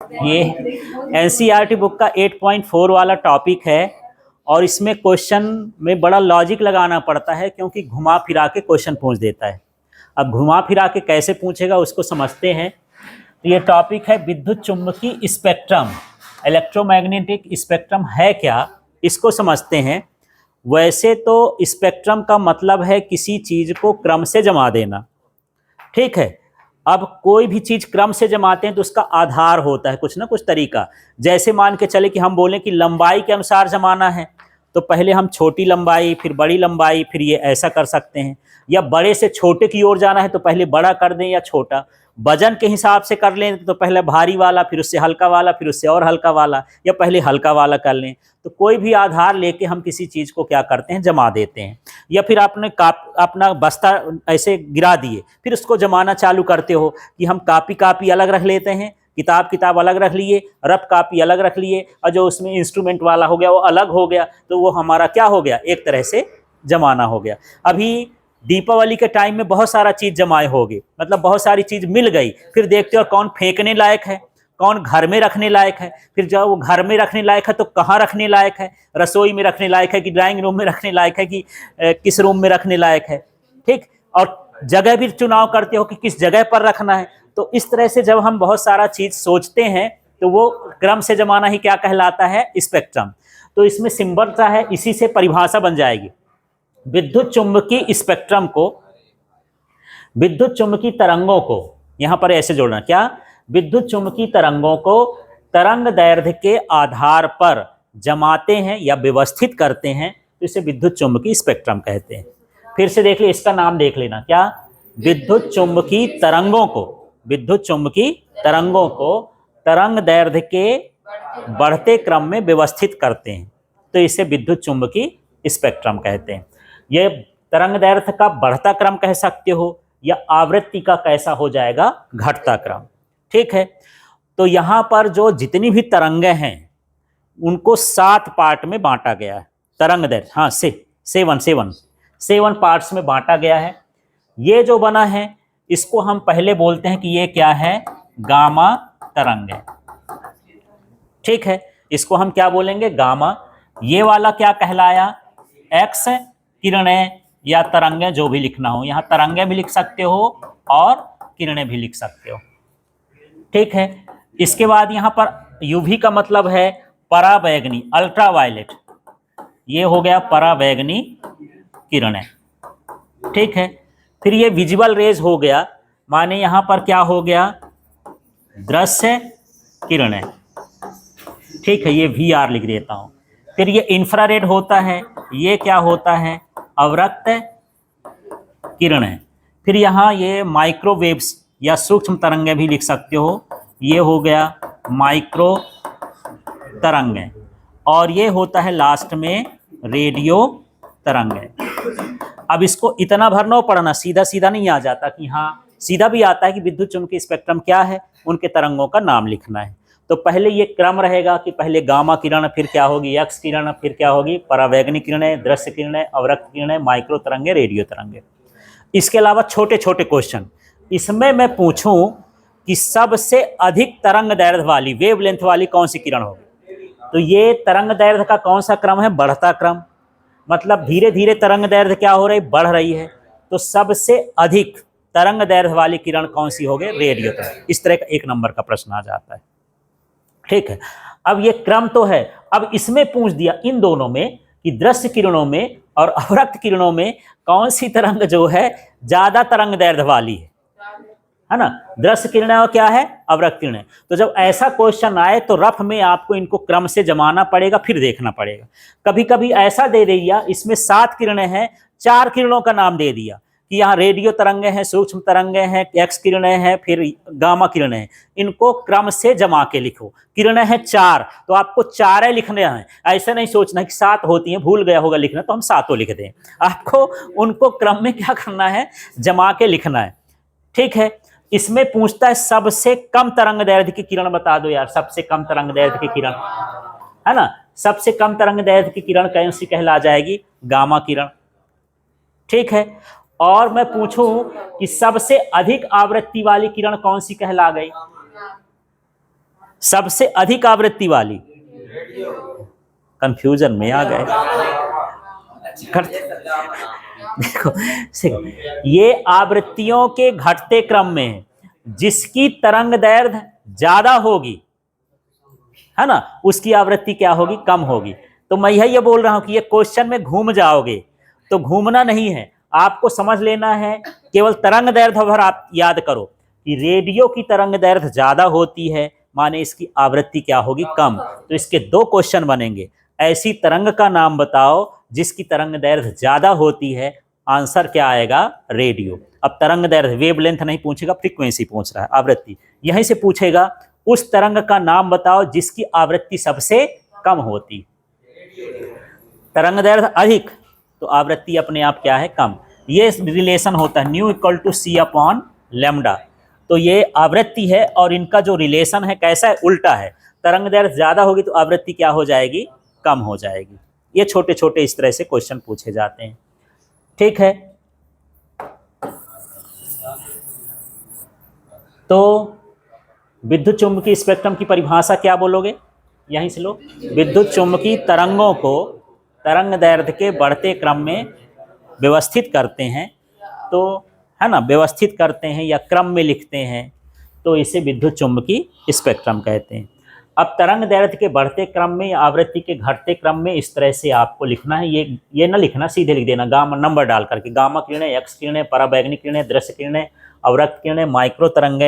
ये NCERT book का 8.4 वाला टॉपिक है और इसमें क्वेश्चन में बड़ा लॉजिक लगाना पड़ता है क्योंकि घुमा फिरा के क्वेश्चन पूछ देता है। अब घुमा फिरा के कैसे पूछेगा उसको समझते हैं। तो ये टॉपिक है विद्युत चुम्बकीय स्पेक्ट्रम। इलेक्ट्रोमैग्नेटिक स्पेक्ट्रम है क्या, इसको समझते हैं। वैसे तो स्पेक्ट्रम का मतलब है किसी चीज को क्रम से जमा देना, ठीक है। अब कोई भी चीज क्रम से जमाते हैं तो उसका आधार होता है कुछ ना कुछ तरीका। जैसे मान के चले कि हम बोलें कि लंबाई के अनुसार जमाना है तो पहले हम छोटी लंबाई फिर बड़ी लंबाई फिर ये ऐसा कर सकते हैं, या बड़े से छोटे की ओर जाना है तो पहले बड़ा कर दें या छोटा। वजन के हिसाब से कर लें तो पहले भारी वाला फिर उससे हल्का वाला फिर उससे और हल्का वाला, या पहले हल्का वाला कर लें। तो कोई भी आधार लेके हम किसी चीज़ को क्या करते हैं, जमा देते हैं। या फिर आपने अपना बस्ता ऐसे गिरा दिए फिर उसको जमाना चालू करते हो कि हम कापी अलग रख लेते हैं, किताब अलग रख लिए, रफ कापी अलग रख लिए, और जो उसमें इंस्ट्रूमेंट वाला हो गया वो अलग हो गया, तो वो हमारा क्या हो गया, एक तरह से जमाना हो गया। अभी दीपावली के टाइम में बहुत सारा चीज़ जमाए होगी, मतलब बहुत सारी चीज़ मिल गई, फिर देखते हो कौन फेंकने लायक है कौन घर में रखने लायक है। फिर जब वो घर में रखने लायक है तो कहाँ रखने लायक है, रसोई में रखने लायक है कि ड्राइंग रूम में रखने लायक है कि किस रूम में रखने लायक है, ठीक। और जगह भी चुनाव करते हो कि किस जगह पर रखना है। तो इस तरह से जब हम बहुत सारा चीज़ सोचते हैं तो वो क्रम से जमाना ही क्या कहलाता है, स्पेक्ट्रम। तो इसमें सिंबल क्या है, इसी से परिभाषा बन जाएगी। विद्युत चुंबकीय स्पेक्ट्रम को, विद्युत चुंबकीय तरंगों को यहां पर ऐसे जोड़ना, क्या, विद्युत चुंबकीय तरंगों को तरंग दैर्ध्य के आधार पर जमाते हैं या व्यवस्थित करते हैं तो इसे विद्युत चुंबकीय स्पेक्ट्रम कहते हैं। फिर से देख ले, इसका नाम देख लेना, क्या, विद्युत चुंबकीय तरंगों को, विद्युत चुंबकीय तरंगों को तरंग दैर्ध्य के बढ़ते क्रम में व्यवस्थित करते हैं तो इसे विद्युत चुंबकीय स्पेक्ट्रम कहते हैं। यह तरंग दैर्ध्य का बढ़ता क्रम कह सकते हो या आवृत्ति का कैसा हो जाएगा, घटता क्रम, ठीक है। तो यहां पर जो जितनी भी तरंगें हैं उनको 7 पार्ट में बांटा गया है। तरंग दैर्ध्य, हाँ, सेवन पार्ट्स में बांटा गया है। ये जो बना है इसको हम पहले बोलते हैं कि ये क्या है, गामा तरंग है, ठीक है। इसको हम क्या बोलेंगे, गामा। ये वाला क्या कहलाया, एक्स किरणें या तरंगें, जो भी लिखना हो, यहां तरंगें भी लिख सकते हो और किरणें भी लिख सकते हो, ठीक है। इसके बाद यहां पर यूवी का मतलब है परावैगनी, अल्ट्रावायलेट, ये हो गया परावैगनी किरणें, ठीक है। फिर ये विजुअल रेज हो गया, माने यहां पर क्या हो गया, दृश्य किरणें, ठीक है, ये VR लिख देता हूं। फिर ये इंफ्रारेड होता है, ये क्या होता है, अवरक्त किरणें। फिर यहाँ ये माइक्रोवेव्स या सूक्ष्म तरंगें भी लिख सकते हो, ये हो गया माइक्रो तरंगें। और ये होता है लास्ट में रेडियो तरंगें। अब इसको इतना भर न पढ़ना, सीधा सीधा नहीं आ जाता कि हाँ, सीधा भी आता है कि विद्युत चुंबकीय स्पेक्ट्रम क्या है, उनके तरंगों का नाम लिखना है। तो पहले ये क्रम रहेगा कि पहले गामा किरण, फिर क्या होगी एक्स किरण, फिर क्या होगी परावैगनी किरणें, दृश्य किरणें, अवरक्त किरणें, माइक्रो तरंगे, रेडियो तरंगे। इसके अलावा छोटे छोटे क्वेश्चन इसमें मैं पूछूं कि सबसे अधिक तरंग दैर्ध्य वाली, वेवलेंथ वाली कौन सी किरण होगी, तो ये तरंग दैर्ध्य का कौन सा क्रम है, बढ़ता क्रम, मतलब धीरे धीरे तरंग दैर्ध्य क्या हो रही, बढ़ रही है। तो सबसे अधिक तरंग दैर्ध्य वाली किरण कौन सी होगी, रेडियो तरंग। इस तरह का 1 नंबर का प्रश्न आ जाता है, ठीक है। अब ये क्रम तो है, अब इसमें पूछ दिया इन दोनों में कि दृश्य किरणों में और अवरक्त किरणों में कौन सी तरंग जो है ज्यादा तरंग दैर्ध्य वाली है ना, दृश्य किरणें और क्या है, अवरक्त किरणें। तो जब ऐसा क्वेश्चन आए तो रफ में आपको इनको क्रम से जमाना पड़ेगा, फिर देखना पड़ेगा। कभी कभी ऐसा दे दिया इसमें 7 किरणें हैं, 4 किरणों का नाम दे दिया कि यहाँ रेडियो तरंगें हैं, सूक्ष्म तरंगें हैं, एक्स किरणें हैं, फिर गामा किरणें हैं, इनको क्रम से जमा के लिखो। किरणें हैं 4 तो आपको 4 लिखने हैं, ऐसा नहीं सोचना कि 7 होती हैं, भूल गया होगा लिखना तो हम 7 लिख दें। आपको उनको क्रम में क्या करना है, जमा के लिखना है, ठीक है। इसमें पूछता है सबसे कम तरंग दैर्ध्य की किरण बता दो यार, सबसे कम तरंग दैर्ध्य की किरण है ना, सबसे कम तरंग दैर्ध्य की किरण कौन सी कहला जाएगी, गामा किरण, ठीक है। और मैं पूछूं कि सबसे अधिक आवृत्ति वाली किरण कौन सी कहला गई, सबसे अधिक आवृत्ति वाली, कंफ्यूजन में आ गए। देखो, ये आवृत्तियों के घटते क्रम में है, जिसकी तरंग दैर्घ्य ज्यादा होगी, है ना, उसकी आवृत्ति क्या होगी, कम होगी। तो मैं यही बोल रहा हूं कि ये क्वेश्चन में घूम जाओगे, तो घूमना नहीं है, आपको समझ लेना है, केवल तरंग दैर्घ्य भर आप याद करो कि रेडियो की तरंग दैर्घ्य ज्यादा होती है, माने इसकी आवृत्ति क्या होगी, कम। तो इसके दो क्वेश्चन बनेंगे, ऐसी तरंग का नाम बताओ जिसकी तरंग दैर्घ्य ज्यादा होती है, आंसर क्या आएगा, रेडियो। अब तरंग दैर्घ्य, वेवलेंथ नहीं पूछेगा, फ्रीक्वेंसी पूछ रहा है, आवृत्ति यहीं से पूछेगा, उस तरंग का नाम बताओ जिसकी आवृत्ति सबसे कम होती। तरंग दैर्घ्य अधिक तो आवृत्ति अपने आप क्या है, कम। ये रिलेशन होता है nu equal to C upon lambda. तो ये आवृत्ति है और इनका जो रिलेशन है कैसा है, उल्टा है। तरंग दैर्घ्य ज्यादा होगी तो आवृत्ति क्या हो जाएगी, कम हो जाएगी। ये छोटे छोटे इस तरह से क्वेश्चन पूछे जाते हैं। ठीक है, तो विद्युत चुम्बकीय स्पेक्ट्रम की परिभाषा क्या बोलोगे, यहीं से लो। विद्युत चुम्बकीय तरंगों को तरंग दैर्घ्य के बढ़ते क्रम में व्यवस्थित करते हैं, तो है ना, व्यवस्थित करते हैं या क्रम में लिखते हैं, तो इसे विद्युत चुम्बकीय स्पेक्ट्रम कहते हैं। अब तरंग दैर्घ्य के बढ़ते क्रम में या आवृत्ति के घटते क्रम में इस तरह से आपको लिखना है। ये ना लिखना, सीधे लिख देना गामा नंबर डाल करके, गामा किरणें, एक्स किरणें, पराबैंगनी किरणें, दृश्य किरणें, अवरक्त किरणें, माइक्रो तरंगें,